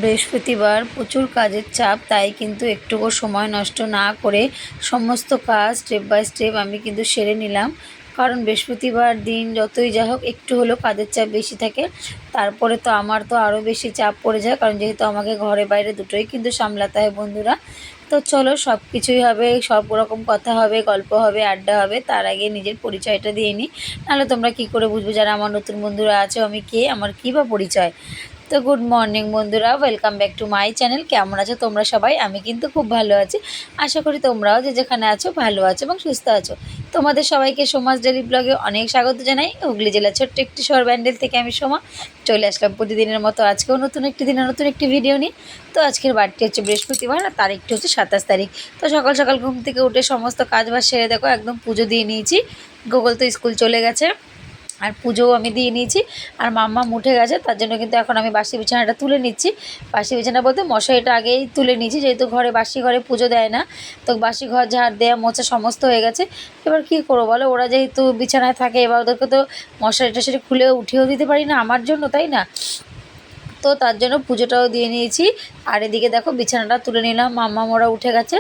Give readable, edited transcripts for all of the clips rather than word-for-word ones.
বৃহস্পতিবার প্রচুর কাজের চাপ, তাই কিন্তু একটুকু সময় নষ্ট না করে সমস্ত কাজ স্টেপ বাই স্টেপ আমি কিন্তু সেরে নিলাম। কারণ বৃহস্পতিবার দিন যতই যা হোক একটু হলেও কাজের চাপ বেশি থাকে। তারপরে তো আমার তো আরও বেশি চাপ পড়ে যায়, কারণ যেহেতু আমাকে ঘরে বাইরে দুটোই কিন্তু সামলাতে হয় বন্ধুরা। তো চলো সব কিছুই হবে, সব রকম কথা হবে, গল্প হবে, আড্ডা হবে। তার আগে নিজের পরিচয়টা দিয়ে নিই, নাহলে তোমরা কি করে বুঝবে যারা আমার নতুন বন্ধুরা আছে আমি কে, আমার কী বা পরিচয়। তো গুড মর্নিং বন্ধুরা, welcome back to my channel. কেমন আছো তোমরা সবাই? আমি কিন্তু খুব ভালো আছি। আশা করি তোমরাও যে যেখানে আছো ভালো আছো এবং সুস্থ আছো। তোমাদের সবাইকে সোমাস ডেলি ব্লগে অনেক স্বাগত জানাই। হুগলি জেলার ছোট্ট একটি শহর ব্যান্ডেল থেকে আমি সোমা চলে আসলাম প্রতিদিনের মতো আজকেও নতুন একটি দিনে নতুন একটি ভিডিও নিই। তো আজকের বারটি হচ্ছে বৃহস্পতিবার আর তারিখটি হচ্ছে 27 তারিখ। তো সকাল সকাল ঘুম থেকে উঠে সমস্ত কাজ বাজ সেরে দেখো একদম পুজো দিয়ে নিয়েছি। গুগল তো স্কুল চলে গেছে আর পুজোও আমি দিয়ে নিয়েছি। আর মাম্মা উঠে গেছে, তার জন্য কিন্তু এখন আমি বাসি বিছানাটা তুলে নিচ্ছি। বাসি বিছানা বলতে মশারিটা আগেই তুলে নিয়েছি, যেহেতু বাসি ঘরে পুজো দেয় না। তো বাসি ঘর ঝাড় দেওয়া মোছা সমস্ত হয়ে গেছে। এবার কী করবো বলো, ওরা যেহেতু বিছানায় থাকে, এবার ওদেরকে তো মশারি টশারি খুলে উঠিয়েও দিতে পারি না আমার জন্য, তাই না? তো তার জন্য পুজোটাও দিয়ে নিয়েছি। আর এদিকে দেখো বিছানাটা তুলে নিলাম, মাম্মা মোরা উঠে গেছে।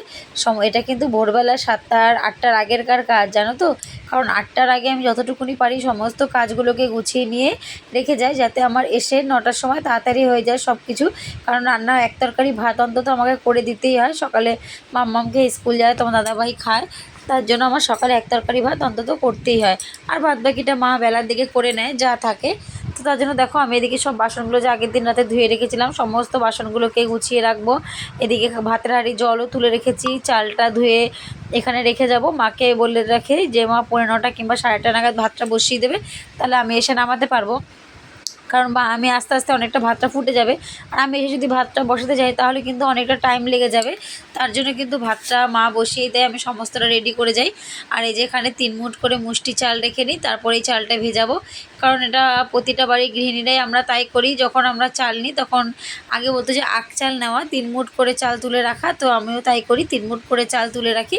এটা কিন্তু ভোরবেলা 7টা আর 8টার আগেরকার কাজ, জানো তো। কারণ 8টার আগে আমি যতটুকুনি পারি সমস্ত কাজগুলোকে গুছিয়ে নিয়ে রেখে যাই, যাতে আমার এসে 9টার সময় তাড়াতাড়ি হয়ে যায় সব কিছু। কারণ রান্না এক তরকারি ভাত অন্তত আমাকে করে দিতেই হয়। সকালে মাম্মামকে স্কুল যায়, তোমার দাদাভাই খায়, তার জন্য আমার সকালে এক তরকারি ভাত অন্তত করতেই হয়। আর বাদ বাকিটা মা বেলার দিকে করে নেয় যা থাকে। তো তার জন্য দেখো আমি এদিকে সব বাসনগুলো যে আগের দিন রাতে ধুয়ে রেখেছিলাম সমস্ত বাসনগুলোকে গুছিয়ে রাখবো। এদিকে ভাতের হাঁড়ি জলও তুলে রেখেছি, চালটা ধুয়ে এখানে রেখে যাব। মাকে বলে রাখে যে মা 9:45 কিংবা 9:30 নাগাদ ভাতটা বসিয়ে দেবে, তাহলে আমি এসে নামাতে পারবো। কারণ আমি আস্তে আস্তে অনেকটা ভাতটা ফুটে যাবে, আর আমি এসে যদি ভাতটা বসাতে যাই তাহলে কিন্তু অনেকটা টাইম লেগে যাবে। তার জন্য কিন্তু ভাতটা মা বসিয়ে দেয়, আমি সমস্তটা রেডি করে যাই। আর এই যে এখানে 3 মুঠ করে মুষ্টি চাল রেখে নিই, তারপরে এই চালটা ভেজাবো। কারণ এটা প্রতিটা বাড়ি গৃহিণীরাই আমরা তাই করি, যখন আমরা চাল নিই তখন আগে বলতো যে আখ চাল নেওয়া, 3 মুঠ করে চাল তুলে রাখা। তো আমিও তাই করি, 3 মুঠ করে চাল তুলে রাখি।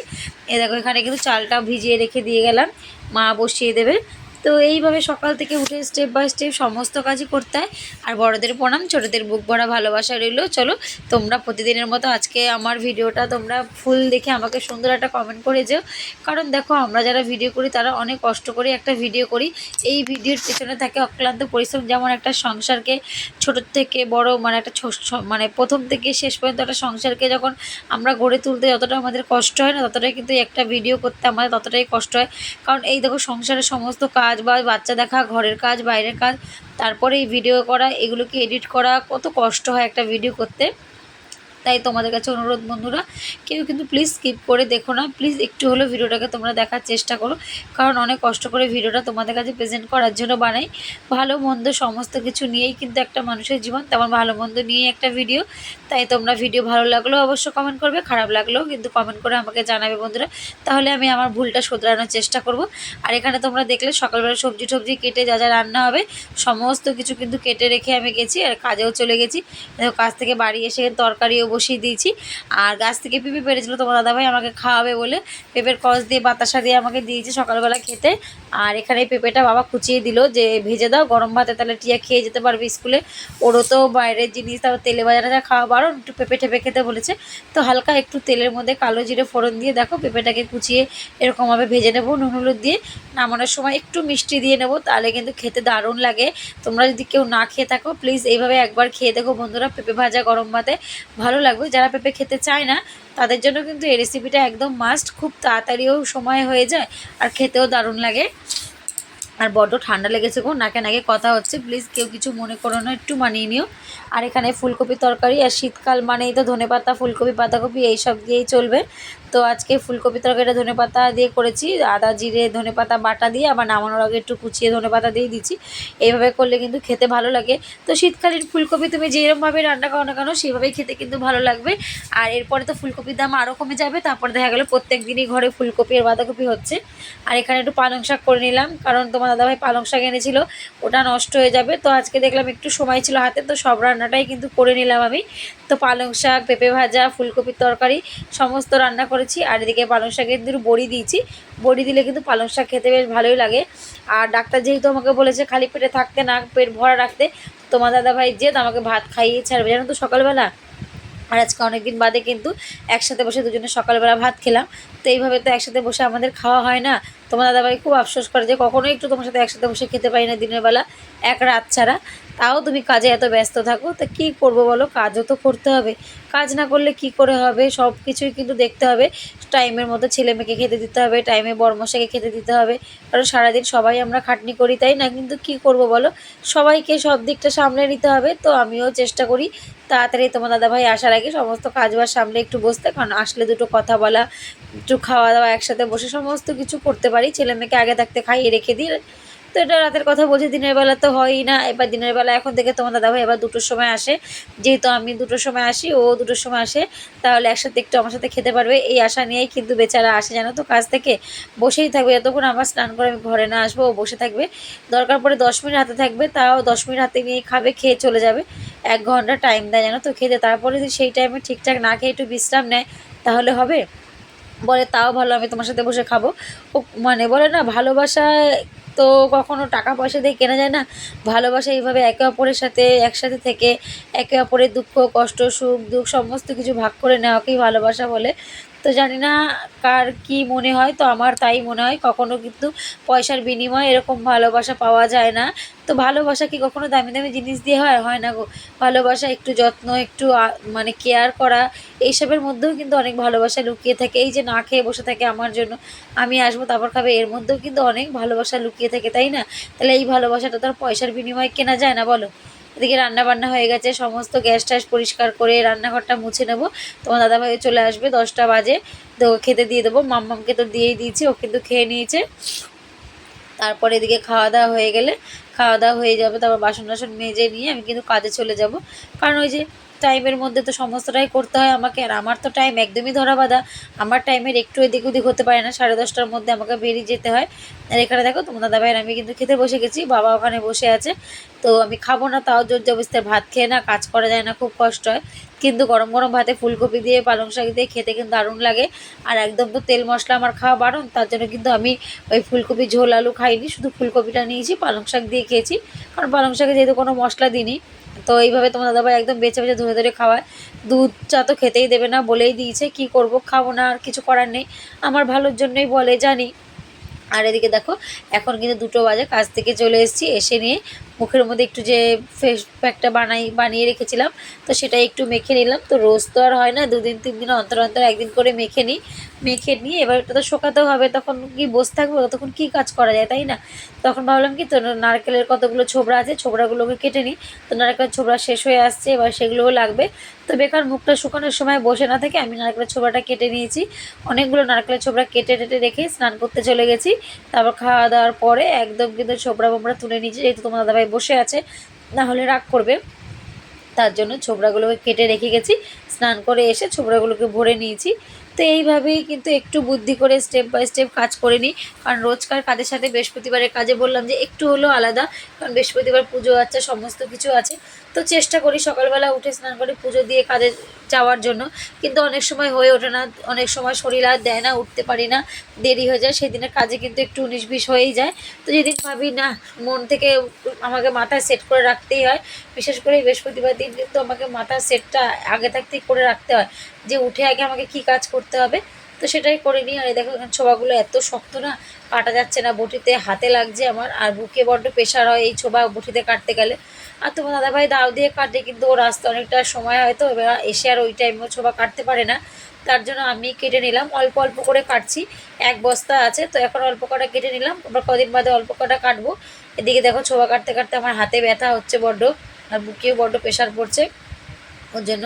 এ দেখো এখানে কিন্তু চালটা ভিজিয়ে রেখে দিয়ে গেলাম, মা বসিয়ে দেবে। তো এইভাবে সকাল থেকে উঠে স্টেপ বাই স্টেপ সমস্ত কাজই করতে হয়। আর বড়দের প্রণাম, ছোটোদের বুক ভরা ভালোবাসা রইল। চলো তোমরা প্রতিদিনের মতো আজকে আমার ভিডিওটা তোমরা ফুল দেখে আমাকে সুন্দর একটা কমেন্ট করে যেও। কারণ দেখো আমরা যারা ভিডিও করি তারা অনেক কষ্ট করে একটা ভিডিও করি, এই ভিডিওর পেছনে থাকে অক্লান্ত পরিশ্রম। যেমন একটা সংসারকে ছোট থেকে বড়, মানে একটা মানে প্রথম থেকে শেষ পর্যন্ত একটা সংসারকে যখন আমরা গড়ে তুলতে যতটা আমাদের কষ্ট হয় না, ততটাই কিন্তু একটা ভিডিও করতে আমাদের ততটাই কষ্ট হয়। কারণ এই দেখো সংসারের সমস্ত কাজ বা বাচ্চা দেখা, ঘরের কাজ, বাইরের কাজ, তারপরে এই ভিডিও করা, এগুলোকে এডিট করা, কত কষ্ট হয় একটা ভিডিও করতে। তাই তোমাদের কাছে অনুরোধ বন্ধুরা, কেউ কিন্তু প্লিজ স্কিপ করে দেখো না, প্লিজ একটু হলেও ভিডিওটাকে তোমরা দেখার চেষ্টা করো। কারণ অনেক কষ্ট করে ভিডিওটা তোমাদের কাছে প্রেজেন্ট করার জন্য বানাই। ভালো মন্দ সমস্ত কিছু নিয়েই কিন্তু একটা মানুষের জীবন, তেমন ভালো মন্দ নিয়েই একটা ভিডিও। তাই তোমরা ভিডিও ভালো লাগলেও অবশ্যই কমেন্ট করবে, খারাপ লাগলেও কিন্তু কমেন্ট করে আমাকে জানাবে বন্ধুরা, তাহলে আমি আমার ভুলটা শোধরানোর চেষ্টা করব। আর এখানে তোমরা দেখলে সকালবেলা সবজি টবজি কেটে যা যা রান্না হবে সমস্ত কিছু কিন্তু কেটে রেখে আমি গেছি, আর কাজেও চলে গেছি। কাজ থেকে বাড়ি এসে তরকারিও বসিয়ে দিয়েছি। আর গাছ থেকে পেঁপে পেরেছিল তোমার দাদাভাই আমাকে খাওয়াবে বলে, পেঁপের কষ দিয়ে বাতাসা দিয়ে আমাকে দিয়েছে সকালবেলা খেতে। আর এখানে পেঁপেটা বাবা কুচিয়ে দিল যে ভেজে দাও গরম ভাতে, তাহলে টিয়া খেয়ে যেতে পারবে স্কুলে। ওরও তো বাইরের জিনিস, তারপর তেলে ভাজাটা খাওয়া বারণ, একটু পেঁপে টেপে খেতে বলেছে। তো হালকা একটু তেলের মধ্যে কালো জিরে ফোড়ন দিয়ে দেখো পেঁপেটাকে কুচিয়ে এরকমভাবে ভেজে নেবো নুন হলুদ দিয়ে। নামানোর সময় একটু মিষ্টি দিয়ে নেবো, তাহলে কিন্তু খেতে দারুণ লাগে। তোমরা যদি কেউ না খেয়ে থাকো প্লিজ এইভাবে একবার খেয়ে দেখো বন্ধুরা, পেঁপে ভাজা গরম ভাতে ভালো লাগবে। যারা পেঁপে খেতে চায় না তাদের জন্য কিন্তু এই রেসিপিটা একদম মাস্ট, খুব তাড়াতাড়িও সময় হয়ে যায় আর খেতেও দারুণ লাগে। আর বড্ড ঠান্ডা লেগেছে গো, নাকে নাকে কথা হচ্ছে, প্লিজ কেউ কিছু মনে করো না, একটু মানিয়ে নিও। আর এখানে ফুলকপি তরকারি, আর শীতকাল মানেই তো ধনেপাতা ফুলকপি পাতাকপি এইসব দিয়েই চলবে। তো আজকে ফুলকপি তরকারিটা ধনেপাতা দিয়ে করেছি, আদা জিরে ধনেপাতা বাটা দিয়ে, আবার নামানোর আগে একটু কুচিয়ে ধনেপাতা দিয়ে দিচ্ছি। এইভাবে করলে কিন্তু খেতে ভালো লাগে। তো শীতকালীন ফুলকপি তুমি যেরকমভাবে রান্না করো না কেন সেইভাবেই খেতে কিন্তু ভালো লাগবে। আর এরপরে তো ফুলকপির দাম আরও কমে যাবে, তারপর দেখা গেলো প্রত্যেক দিনই ঘরে ফুলকপি আর বাঁধাকপি হচ্ছে। আর এখানে একটু পালং শাক করে নিলাম, কারণ তোমার দাদাভাই পালং শাক এনেছিল, ওটা নষ্ট হয়ে যাবে। তো আজকে দেখলাম একটু সময় ছিল হাতে, তো সব রান্নাটাই কিন্তু করে নিলাম আমি। তো পালং শাক, পেঁপে ভাজা, ফুলকপির তরকারি সমস্ত রান্না করেছি। আর এদিকে পালং শাকের একটু বড়ি দিয়েছি, বড়ি দিলে কিন্তু পালং শাক খেতে বেশ ভালোই লাগে। আর ডাক্তার যেহেতু আমাকে বলেছে খালি পেটে থাকতে না, পেট ভরা রাখতে, তোমার দাদাভাই জেদ আমাকে ভাত খাইয়ে ছাড়বে, জানো তো সকালবেলা। আর আজকে অনেকদিন বাদে কিন্তু একসাথে বসে দুজনে সকালবেলা ভাত খেলাম। তো এইভাবে তো একসাথে বসে আমাদের খাওয়া হয় না। তোমার দাদাভাই খুব আফসোস করে যে কখনোই একটু তোমার সাথে একসাথে বসে খেতে পারি না দিনের বেলা, এক রাত ছাড়া। তাও তুমি কাজে এত ব্যস্ত থাকো, তা কী করবো বলো, কাজও তো করতে হবে। কাজ না করলে কি করে হবে, সব কিছুই কিন্তু দেখতে হবে। টাইমের মতো ছেলে মেয়েকে খেতে দিতে হবে, টাইমে বড়মশাইকে খেতে দিতে হবে। কারণ সারাদিন সবাই আমরা খাটনি করি, তাই না? কিন্তু কি করব বলো, সবাইকে সব দিকটা সামলে নিতে হবে। তো আমিও চেষ্টা করি তাড়াতাড়ি তোমার দাদাভাই আসার আগে সমস্ত কাজবাজ সামলে একটু বসতে, কারণ আসলে দুটো কথা বলা, একটু খাওয়া দাওয়া একসাথে বসে সমস্ত কিছু করতে পারি। ছেলে মেয়েকে আগে থাকতে খাইয়ে রেখে দিই। তো এটা রাতের কথা বলছি, দিনের বেলা তো হয়ই না। এবার দিনের বেলা এখন থেকে তোমার দাদাভাই এবার 2টোর সময় আসে, যেহেতু আমি 2টোর সময় আসি, ও 2টোর সময় আসে, তাহলে একসাথে একটু আমার সাথে খেতে পারবে, এই আশা নিয়েই কিন্তু বেচারা আসে, জানো তো। কাজ থেকে বসেই থাকবে যতক্ষণ আমার স্নান করে আমি ঘরে না আসবো, ও বসে থাকবে। দরকার পড়ে 10 মিনিট হাতে থাকবে, তাও 10 মিনিট হাতে নিয়েই খাবে, খেয়ে চলে যাবে। 1 ঘন্টা টাইম দেয়, জানো তো, খেতে। তারপরে যদি সেই টাইমে ঠিকঠাক না খেয়ে একটু বিশ্রাম নেয় তাহলে হবে? বলে তাও ভালো, আমি তোমার সাথে বসে খাবো। ও মানে বলে না, ভালোবাসা তো কখনো টাকা পয়সা দিয়ে কেনা যায় না। ভালোবাসা এইভাবে একে অপরের সাথে একসাথে থেকে একে অপরের দুঃখ কষ্ট সুখ দুঃখ সমস্ত কিছু ভাগ করে নেওয়াকেই ভালোবাসা বলে। তো জানি না কার কি মনে হয়, তো আমার তাই মনে হয়। কখনো কিন্তু পয়সার বিনিময়ে এরকম ভালোবাসা পাওয়া যায় না। তো ভালোবাসা কি কখনো দামি দামি জিনিস দিয়ে হয়? হয় না গো। ভালোবাসা একটু যত্ন, একটু মানে কেয়ার করা, এইসবের মধ্যেও কিন্তু অনেক ভালোবাসা লুকিয়ে থাকে। এই যে না খেয়ে বসে থাকে আমার জন্য, আমি আসবো তারপর খাবে, এর মধ্যেও কিন্তু অনেক ভালোবাসা লুকিয়ে থাকে, তাই না? তাহলে এই ভালোবাসাটা তো আর পয়সার বিনিময়ে কেনা যায় না, বলো। এদিকে রান্না বান্না হয়ে গেছে, সমস্ত গ্যাস ট্যাস পরিষ্কার করে রান্নাঘরটা মুছে নেবো। তোমার দাদাভাই চলে আসবে 10টা বাজে, তো খেতে দিয়ে দেবো। মাম্মামকে তো দিয়েই দিয়েছি, ও কিন্তু খেয়ে নিয়েছে। তারপরে এদিকে খাওয়া দাওয়া হয়ে গেলে, খাওয়া দাওয়া হয়ে যাবে, তারপর বাসন টাসন মেজে নিয়ে আমি কিন্তু কাজে চলে যাব। কারণ ওই যে টাইমের মধ্যে তো সমস্তটাই করতে হয় আমাকে, আর আমার তো টাইম একদমই ধরা বাঁধা। আমার টাইমের একটু এদিক ওদিক হতে পারে না, 10:30টার মধ্যে আমাকে বেরিয়ে যেতে হয়। আর এখানে দেখো তোমার দাদাভাইয়ের আমি কিন্তু খেতে বসে গেছি, বাবা ওখানে বসে আছে। তো আমি খাবো না, তাও জোর জবরদস্তি, ভাত খেয়ে না কাজ করা যায় না, খুব কষ্ট হয়। কিন্তু গরম গরম ভাতে ফুলকপি দিয়ে পালং শাক দিয়ে খেতে কিন্তু দারুণ লাগে। আর একদম তো তেল মশলা আমার খাওয়া বারণ, তার জন্য কিন্তু আমি ওই ফুলকপি ঝোল আলু খাইনি, শুধু ফুলকপিটা নিয়েছি, পালং শাক দিয়ে খেয়েছি। কারণ পালং শাকে যেহেতু কোনো মশলা দিইনি। তো এইভাবে তোমার দাদাভাই একদম বেছে বেছে ধরে ধরে খাওয়ায়। দুধ চা তো খেতেই দেবে না, বলেই দিয়েছে, কি করব, খাবো না, আর কিছু করার নেই। আমার ভালোর জন্যই বলে, জানি। আর এদিকে দেখো এখন কিন্তু 2টো বাজে, কাজ থেকে চলে এসেছি, এসে নিয়ে মুখের মধ্যে একটু যে ফেস প্যাকটা বানিয়ে রেখেছিলাম, তো সেটাই একটু মেখে নিলাম। তো রোজ তো আর হয় না, 2 দিন 3 দিন অন্তর অন্তর একদিন করে মেখে নিই। মেখে নিয়ে এবার এটা তো শোকাতেও হবে, তখন কি বসে থাকবো, তখন কি কাজ করা যায়, তাই না? তখন ভাবলাম কি, তো নারকেলের কতগুলো ছোবড়া আছে, ছোবড়াগুলোকে কেটে নিই। তো নারকেলের ছোবড়া শেষ হয়ে আসছে, এবার সেগুলোও লাগবে। তো বেকার মুখটা শুকানোর সময় বসে না থেকে আমি নারকেলের ছোবড়াটা কেটে নিয়েছি। অনেকগুলো নারকেলের ছোবড়া কেটে টেটে রেখে স্নান করতে চলে গেছি। তারপর খাওয়া দাওয়ার পরে একদম কিন্তু ছোবড়া বোবড়া তুলে নিয়েছি, যেহেতু তোমার দাদাভাই বসে আছে, না হলে রাগ করবে। তার জন্য ছোবড়াগুলোকে কেটে রেখে গেছি। স্নান করে এসে ছোবড়াগুলোকে ভরে নিয়েছি। তো এইভাবেই কিন্তু একটু বুদ্ধি করে স্টেপ বাই স্টেপ কাজ করে নিই। কারণ রোজকার কাজের সাথে বৃহস্পতিবারের কাজে বললাম যে একটু হলেও আলাদা, কারণ বৃহস্পতিবার পুজো আছে, সমস্ত কিছু আছে। তো চেষ্টা করি সকালবেলা উঠে স্নান করে পুজো দিয়ে কাজে যাওয়ার জন্য। কিন্তু অনেক সময় হয়ে ওঠে না, অনেক সময় শরীর আর দেয় না, উঠতে পারি না, দেরি হয়ে যায়, সেদিনের কাজে কিন্তু একটু 19-20 হয়েই যায়। তো যেদিন ভাবি না, মন থেকে আমাকে মাথায় সেট করে রাখতেই হয়। বিশেষ করে বৃহস্পতিবার দিন কিন্তু আমাকে মাথার সেটটা আগে থাকতেই করে রাখতে হয়, যে উঠে আগে আমাকে কি কাজ করতে হবে। তো সেটাই করে নিই। আর এই দেখো এখানে ছোবাগুলো এত শক্ত না, কাটা যাচ্ছে না, বটিতে হাতে লাগছে আমার, আর বুকে বড্ড প্রেশার হয় এই ছোবা বটিতে কাটতে গেলে। আর তোমার দাদাভাই দাও দিয়ে কাটে, কিন্তু ওর আসতে অনেকটা সময় হয়, তো এবার এসে আর ওই টাইমেও ছোবা কাটতে পারে না। তার জন্য আমি কেটে নিলাম, অল্প অল্প করে কাটছি। 1 বস্তা আছে, তো এখন অল্প কটা কেটে নিলাম, আবার কদিন বাদে অল্প কটা কাটবো। এদিকে দেখো ছোবা কাটতে কাটতে আমার হাতে ব্যথা হচ্ছে বড্ড, আর বুকেও বড্ড প্রেশার পড়ছে। ওর জন্য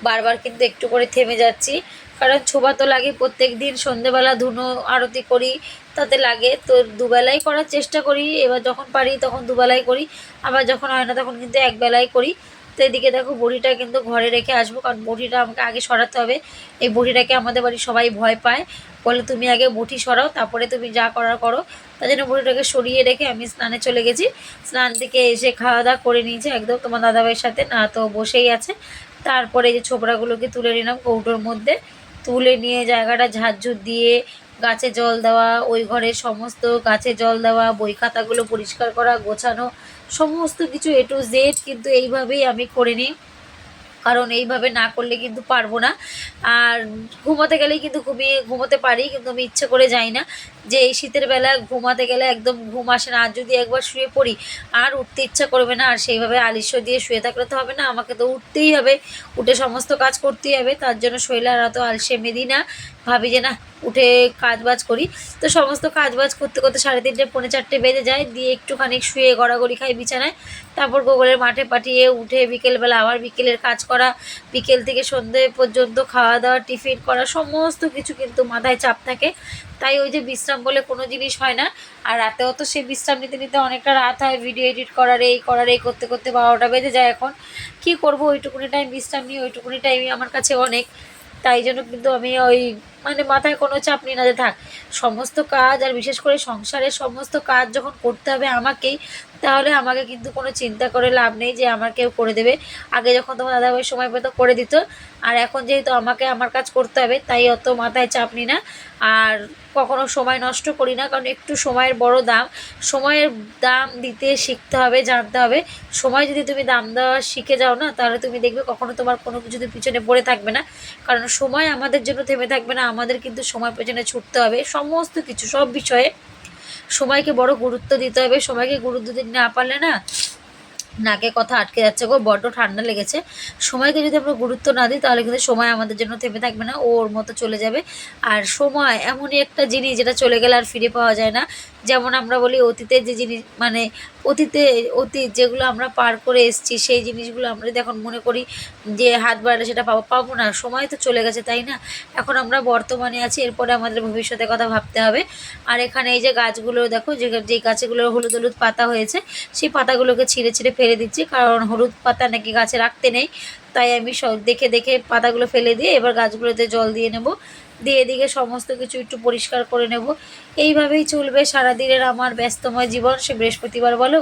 বারবার কিন্তু একটু করে থেমে যাচ্ছি। কারণ ছোবা তো লাগে প্রত্যেক দিন, সন্ধেবেলা ধুনো আরতি করি, তাতে লাগে। তো দুবেলাই করার চেষ্টা করি, এবার যখন পারি তখন দুবেলাই করি, আবার যখন হয় না তখন কিন্তু একবেলাই করি। তো এদিকে দেখো বড়িটা কিন্তু ঘরে রেখে আসবো, কারণ বড়িটা আমাকে আগে সরাতে হবে। এই বড়িটাকে আমাদের বাড়ির সবাই ভয় পায়, বলে তুমি আগে বটি সরাও, তারপরে তুমি যা করার করো। তার জন্য বড়িটাকে সরিয়ে রেখে আমি স্নানে চলে গেছি। স্নান থেকে এসে খাওয়া দাওয়া করে নিয়েছি একদম তোমার দাদাভাইয়ের সাথে, না তো বসেই আছে। তারপরে এই যে ছোবড়াগুলোকে তুলে নিলাম কৌটোর মধ্যে, তুলে নিয়ে জায়গাটা ঝাড়ঝুড় দিয়ে গাছে জল দেওয়া, ওই ঘরে সমস্ত গাছে জল দেওয়া, বই খাতাগুলো পরিষ্কার করা, গোছানো, সমস্ত কিছু A to Z কিন্তু এইভাবেই আমি করে নিই, কারণ এইভাবে না করলে কিন্তু পারবো না। আর ঘুমোতে গেলেই কিন্তু ঘুমোতে পারি, কিন্তু আমি ইচ্ছে করে যাই না। যে এই শীতের বেলা ঘুমাতে গেলে একদম ঘুম আসে না, আর যদি একবার শুয়ে পড়ি আর উঠতে ইচ্ছা করবে না। আর সেইভাবে আলিস্য দিয়ে শুয়ে থাকলে তো হবে না, আমাকে তো উঠতেই হবে, উঠে সমস্ত কাজ করতেই হবে। তার জন্য শরীরে আর অত আলসেমি দিই না, ভাবি যে না উঠে কাজবাজ করি। তো সমস্ত কাজবাজ করতে করতে 3:30 পৌনে 4টে বেজে যায়, দিয়ে একটুখানি শুয়ে গড়াগড়ি খাই বিছানায়। তারপর গোগলের মাঠে পাঠিয়ে উঠে বিকেলবেলা আবার বিকেলের কাজ করা, বিকেল থেকে সন্ধে পর্যন্ত খাওয়া দাওয়া টিফিন করা, সমস্ত কিছু কিন্তু মাথায় চাপ থাকে। তাই ওই যে বিশ্রাম বলে কোনো জিনিস হয় না। আর রাতেও তো সেই বিশ্রাম নিতে নিতে অনেকটা রাত হয়, ভিডিও এডিট করার এই করতে করতে 12টা বেজে যায়। এখন কি করব, ওইটুকুনি টাইম বিশ্রাম নিই, ওইটুকুনি টাইমই আমার কাছে অনেক। তাই জন্য কিন্তু আমি ওই মানে মাথায় কোনো চাপ নিই না যে থাক সমস্ত কাজ, আর বিশেষ করে সংসারের সমস্ত কাজ যখন করতে হবে আমাকেই, তাহলে আমাকে কিন্তু কোনো চিন্তা করে লাভ নেই যে আমার কেউ করে দেবে। আগে যখন তোমার দাদাভাই সময় পেতো করে দিত, আর এখন যেহেতু আমাকে আমার কাজ করতে হবে, তাই অত মাথায় চাপ নিই না। আর কখনো সময় নষ্ট করি না, কারণ একটু সময়ের বড় দাম। সময়ের দাম দিতে শিখতে হবে, জানতে হবে। সময় যদি তুমি দাম দেওয়া শিখে যাও না, তাহলে তুমি দেখবে কখনো তোমার কোনো কিছুতে পিছনে পড়ে থাকবে না। কারণ সময় আমাদের জন্য থেমে থাকবে না, আমাদের কিন্তু সময় পেছনে ছুটতে হবে সমস্ত কিছু, সব বিষয়ে সময়কে বড় গুরুত্ব দিতে হবে। সময়কে গুরুত্ব দিতে না পারলে না, নাকে কথা আটকে যাচ্ছে গো, বড্ড ঠান্ডা লেগেছে। সময়কে যদি আমরা গুরুত্ব না দিই, তাহলে কিন্তু সময় আমাদের জন্য থেমে থাকবে না, ওর মতো চলে যাবে। আর সময় এমনই একটা জিনিস যেটা চলে গেলে আর ফিরে পাওয়া যায় না। যেমন আমরা বলি অতীতের যে জিনিস, মানে অতীত যেগুলো আমরা পার করে এসেছি, সেই জিনিসগুলো আমরা যদি এখন মনে করি যে হাত বাড়ালে সেটা পাবো না, সময় তো চলে গেছে, তাই না? এখন আমরা বর্তমানে আছি, এরপরে আমাদের ভবিষ্যতের কথা ভাবতে হবে। আর এখানে এই যে গাছগুলো দেখো, যে গাছগুলো হলুদ হলুদ পাতা হয়েছে, সেই পাতাগুলোকে ছিঁড়ে ছিঁড়ে ফেলে দিচ্ছি, কারণ হলুদ পাতা নাকি গাছে রাখতে নেই। তাই আমি সব দেখে দেখে পাতাগুলো ফেলে দিয়ে এবার গাছগুলোতে জল দিয়ে নেব, দিয়ে এদিকে সমস্ত কিছু একটু পরিষ্কার করে নেব। এইভাবেই চলবে সারাদিনের আমার ব্যস্তময় জীবন, সে বৃহস্পতিবার বলো,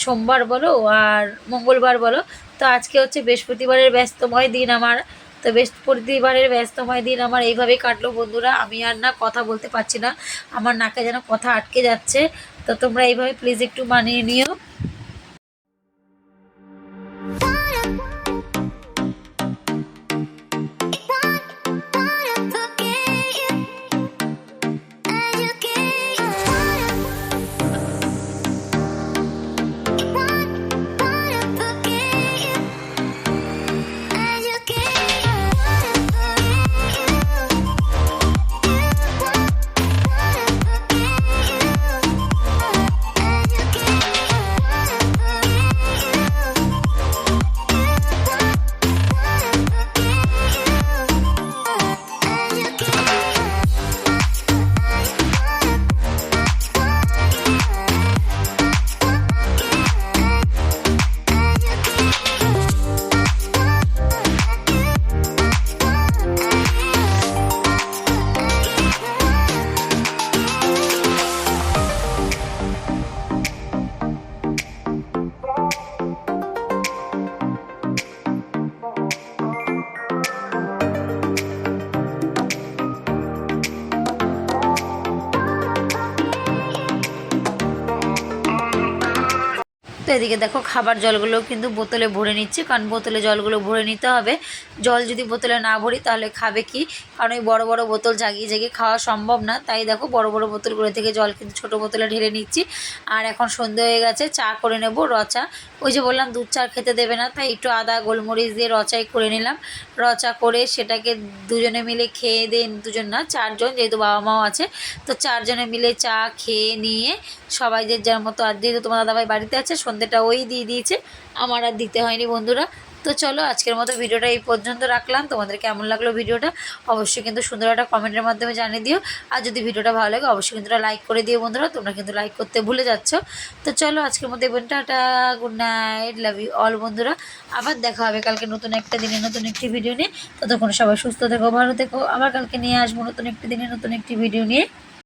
সোমবার বলো, আর মঙ্গলবার বলো। তো আজকে হচ্ছে বৃহস্পতিবারের ব্যস্তময় দিন আমার। তো বৃহস্পতিবারের ব্যস্তময় দিন আমার এইভাবেই কাটলো বন্ধুরা। আমি আর না কথা বলতে পারছি না, আমার নাকে যেন কথা আটকে যাচ্ছে। তো তোমরা এইভাবে প্লিজ একটু মানিয়ে নিও। তো এদিকে দেখো খাবার জলগুলো কিন্তু বোতলে ভরে নিচ্ছি, কারণ বোতলে জলগুলো ভরে নিতে হবে। জল যদি বোতলে না ভরি তাহলে খাবে কি, কারণ ওই বড় বড় বোতল জাগিয়ে জাগিয়ে খাওয়া সম্ভব না। তাই দেখো বড় বড় বোতলগুলো থেকে জল কিন্তু ছোটো বোতলে ঢেলে নিচ্ছি। আর এখন সন্ধে হয়ে গেছে, চা করে নেব রচা। ওই যে বললাম দুধ চা খেতে দেবে না, তাই একটু আদা গোলমরিচ দিয়ে রচাই করে নিলাম। রচা করে সেটাকে দুজনে মিলে খেয়ে দিন, দুজন না 4জন, যেহেতু বাবা মাও আছে। তো 4জনে মিলে চা খেয়ে নিয়ে সবাই যে যার মতো, আর যেহেতু তোমার দাদাভাই বাড়িতে আছে, সন্ধ্যেটা ওই দিয়ে দিয়েছে, আমার আর দিতে হয়নি বন্ধুরা। তো চলো আজকের মতো ভিডিওটা এই পর্যন্ত রাখলাম। তোমাদের কেমন লাগলো ভিডিওটা অবশ্যই কিন্তু সুন্দর একটা কমেন্টের মাধ্যমে জানিয়ে দিও। আর যদি ভিডিওটা ভালো লাগে অবশ্যই কিন্তু লাইক করে দিও বন্ধুরা, তোমরা কিন্তু লাইক করতে ভুলে যাচ্ছ। তো চলো আজকের মতো ইভেন tata, good night, love you all বন্ধুরা। আবার দেখা হবে কালকে নতুন একটা দিনে নতুন একটি ভিডিও নিয়ে। ততক্ষণ সবাই সুস্থ থেকো, ভালো থেকো। আবার কালকে নিয়ে আসবো নতুন একটি দিনে নতুন একটি ভিডিও নিয়ে।